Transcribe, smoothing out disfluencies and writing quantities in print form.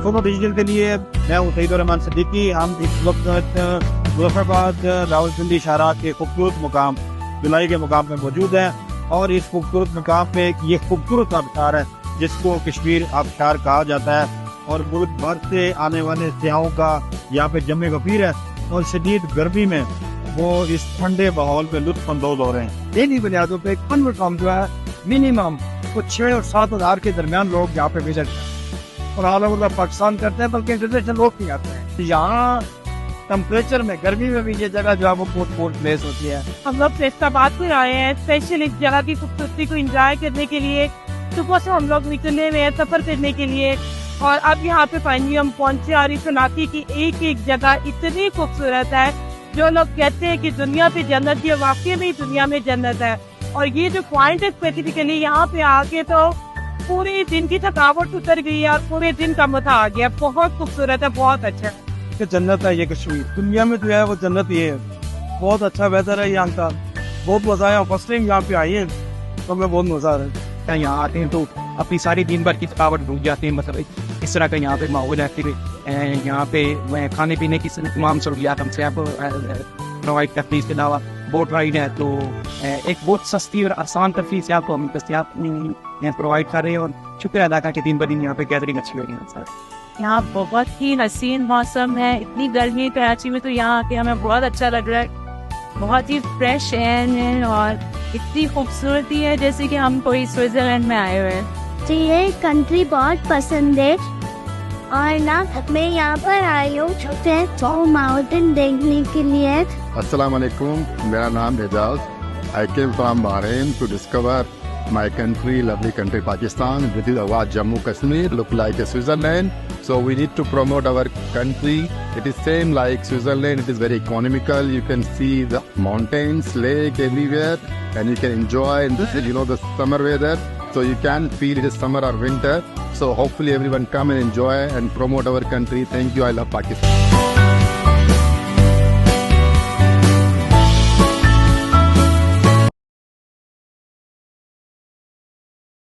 सोनो digital के लिए मैं हूँ सईद रहमान सिद्दीकी। हम इस वक्त मुजफ्फराबाद रावलपिंडी शाहरा के खूबसूरत मुकाम जुलाई के मुकाम पे मौजूद है और इस खूबसूरत मुकाम पे ये खूबसूरत आबशार है जिसको कश्मीर आबशार कहा जाता है और मुल्क भर से आने वाले सयाहों का यहाँ पे जमे गफीर है और शदीद गर्मी में वो इस ठंडे माहौल पे लुत्फ अंदोज हो रहे हैं। डेली बुनियादों पे कम जो है मिनिमम कुछ 6 और 7 हज़ार के दरमियान लोग यहाँ पे विजिट और ऑल ओवर पाकिस्तान करते हैं, बल्कि इंटरनेशनल लोग भी आते हैं। यहाँ टेम्परेचर में गर्मी में भी ये जगह जो है वो बहुत प्लेस होती है। हम लोग फैसलाबाद में आए हैं स्पेशल इस जगह की खूबसूरती को एंजॉय करने के लिए। सुबह से हम लोग निकले हुए हैं सफर करने के लिए और अब यहाँ पे फाइनली हम पहुंचे और इस इलाके की एक एक जगह इतनी खूबसूरत है जो लोग कहते हैं कि दुनिया पे जन्नत है, वाकई में दुनिया में जन्नत है। और ये जो पॉइंट है स्पेसिफिकली यहाँ पे आके तो पूरे दिन की थकावट उतर गई है और पूरे दिन का मजा आ गया। बहुत खूबसूरत है, बहुत अच्छा कि जन्नत है ये कश्मीर, दुनिया में जो है वो जन्नत ये है। बहुत अच्छा वेदर है यहाँ का, बहुत मजा आया। फर्स्ट टाइम यहाँ पे आए हैं तो हमें बहुत मजा आ रहा है। यहाँ आते हैं तो अपनी सारी दिन भर की थकावट भूल जाते हैं। मतलब इस तरह का यहाँ पे माहौल है। फिर यहाँ पे खाने पीने की तमाम सहूलियात हमसे आप प्रोवाइड करते हैं। इसके अलावा बोट राइड है तो एक बहुत सस्ती और आसान तरीके से आपको हम दस्तियाब प्रोवाइड कर रहे हैं और शुक्र अदा करके दिन ब दिन यहाँ पे गैदरिंग अच्छी हो रही है। यहाँ बहुत ही हसीन मौसम है, इतनी गर्मी है कराची में तो यहाँ आके हमें बहुत अच्छा लग रहा है। बहुत ही फ्रेश एयर है और इतनी खूबसूरती है जैसे कि हम कोई स्विट्जरलैंड में आए हुए हैं। तो ये कंट्री बहुत पसंद है और ना मैं यहाँ पर आई हूँ छोटे माउंटेन देखने के लिए। अस्सलाम वालेकुम, मेरा नाम Ejaz. I came from Bahrain to discover my country, lovely country Pakistan. This is our Jammu Kashmir, look like a Switzerland. So we need to promote our country. It is same like Switzerland. It is very economical. You can see the mountains, lake everywhere, and you can enjoy. And this is, the summer weather. So you can feel it is summer or winter. So hopefully everyone come and enjoy and promote our country. Thank you. I love Pakistan.